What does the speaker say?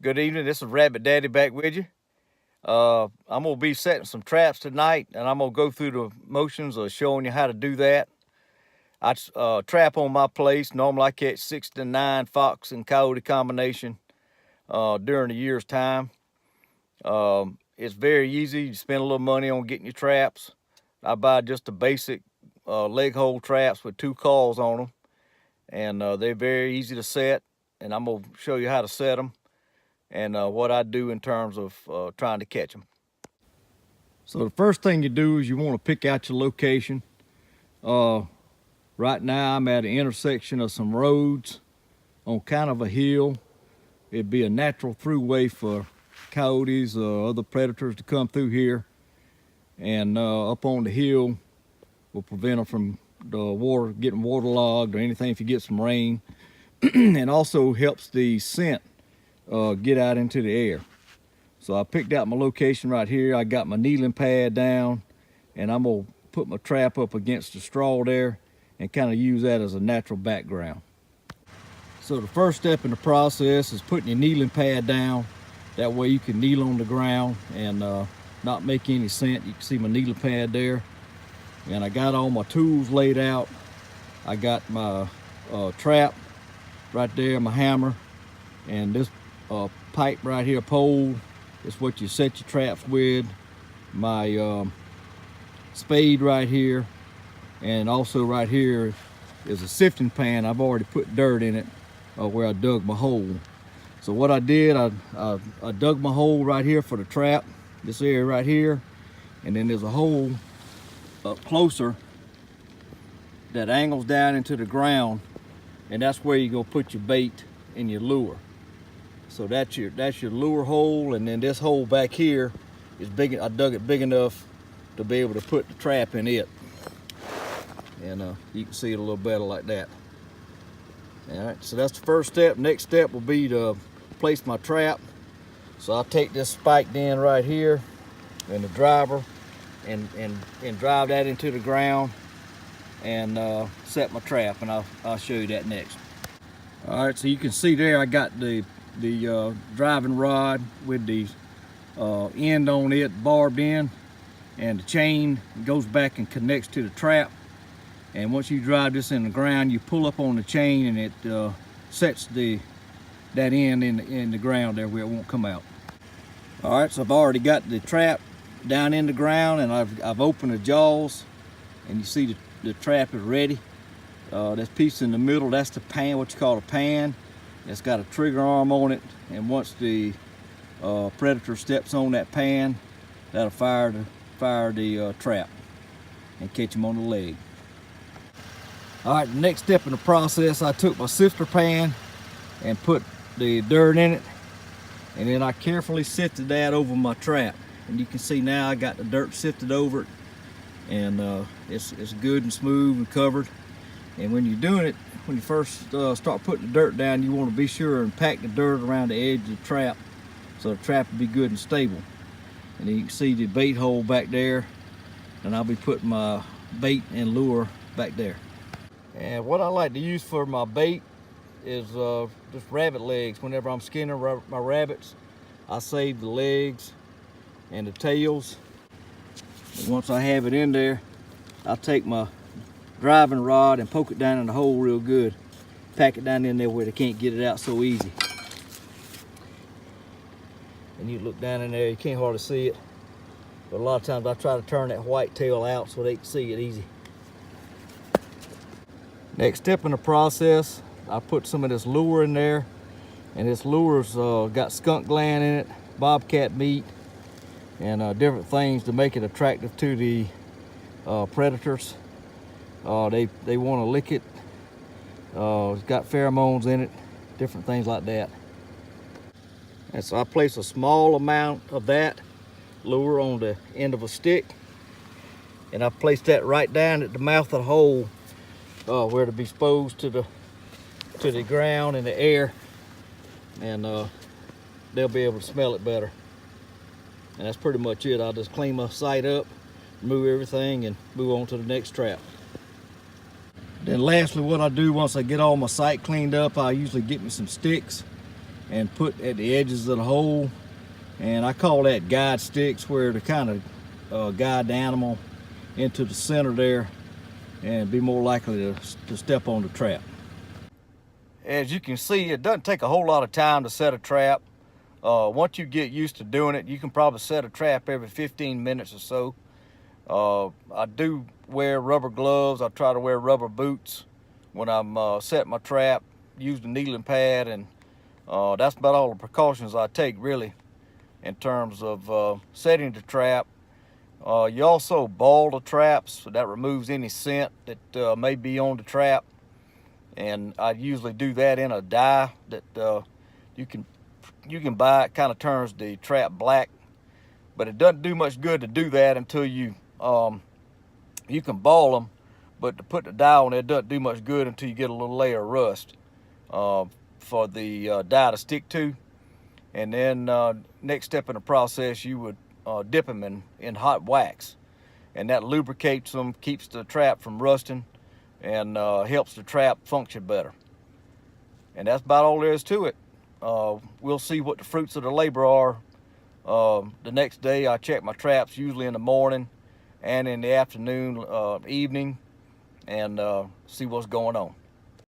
Good evening. This is Rabbit Daddy back with you. I'm gonna be setting some traps tonight, and I'm gonna go through the motions of showing you how to do that. I trap on my place. Normally, I catch 6 to 9 fox and coyote combination during the year's time. It's very easy. You spend a little money on getting your traps. I buy just the basic leg hole traps with 2 calls on them, and they're very easy to set. And I'm gonna show you how to set them and what I do in terms of trying to catch them. So the first thing you do is you want to pick out your location. Right now I'm at an intersection of some roads on kind of a hill. It'd be a natural throughway for coyotes or other predators to come through here. And up on the hill will prevent them from the water getting waterlogged or anything if you get some rain. And also helps the scent get out into the air. So I picked out my location right here. I got my kneeling pad down, and I'm gonna put my trap up against the straw there and kind of use that as a natural background. So the first step in the process is putting your kneeling pad down. That way you can kneel on the ground and not make any scent. You can see my kneeling pad there. And I got all my tools laid out. I got my trap right there, my hammer, and this pipe right here, pole, is what you set your traps with. My spade right here, and also right here is a sifting pan. I've already put dirt in it where I dug my hole. So what I did, I dug my hole right here for the trap, this area right here, and then there's a hole up closer that angles down into the ground, and that's where you're gonna put your bait and your lure. So that's your lure hole, and then this hole back here is big. I dug it big enough to be able to put the trap in it, and you can see it a little better like that. All right, so that's the first step. Next step will be to place my trap. So I'll take this spiked in right here and the driver and drive that into the ground and set my trap, and I'll show you that next. All right, so you can see there I got the driving rod with the end on it barbed in, and the chain goes back and connects to the trap. And once you drive this in the ground, you pull up on the chain, and it sets that end in the ground there where it won't come out. All right, so I've already got the trap down in the ground, and I've opened the jaws, and you see the trap is ready. That piece in the middle, that's the pan, what you call a pan. It's got a trigger arm on it, and once the predator steps on that pan, that'll fire the trap and catch him on the leg. All right, the next step in the process, I took my sifter pan and put the dirt in it, and then I carefully sifted that over my trap. And you can see now I got the dirt sifted over it, and it's good and smooth and covered. And when you're doing it, when you first start putting the dirt down, you want to be sure and pack the dirt around the edge of the trap so the trap will be good and stable. And then you can see the bait hole back there, and I'll be putting my bait and lure back there. And what I like to use for my bait is just rabbit legs. Whenever I'm skinning my rabbits, I save the legs and the tails. And once I have it in there, I'll take my driving rod and poke it down in the hole real good. Pack it down in there where they can't get it out so easy. And you look down in there, you can't hardly see it. But a lot of times I try to turn that white tail out so they can see it easy. Next step in the process, I put some of this lure in there. And this lure's got skunk gland in it, bobcat meat, and different things to make it attractive to the predators. They want to lick it. It's got pheromones in it, different things like that. And so I place a small amount of that lure on the end of a stick, and I place that right down at the mouth of the hole where it'll be exposed to the ground and the air, and they'll be able to smell it better. And that's pretty much it. I'll just clean my sight up, remove everything, and move on to the next trap. Then lastly, what I do once I get all my sight cleaned up, I usually get me some sticks, and put at the edges of the hole. And I call that guide sticks, where to kind of guide the animal into the center there and be more likely to step on the trap. As you can see, it doesn't take a whole lot of time to set a trap. Once you get used to doing it, you can probably set a trap every 15 minutes or so. I do wear rubber gloves. I try to wear rubber boots when I'm setting my trap, use the needling pad, and that's about all the precautions I take, really, in terms of setting the trap. You also ball the traps, so that removes any scent that may be on the trap. And I usually do that in a dye that you can buy. It kind of turns the trap black, but it doesn't do much good to do that until you can ball them, but to put the dye on it doesn't do much good until you get a little layer of rust for the dye to stick to. And then next step in the process, you would dip them in hot wax, and that lubricates them, keeps the trap from rusting, and helps the trap function better. And that's about all there is to it. We'll see what the fruits of the labor are the next day. I check my traps usually in the morning and in the afternoon, evening, and see what's going on.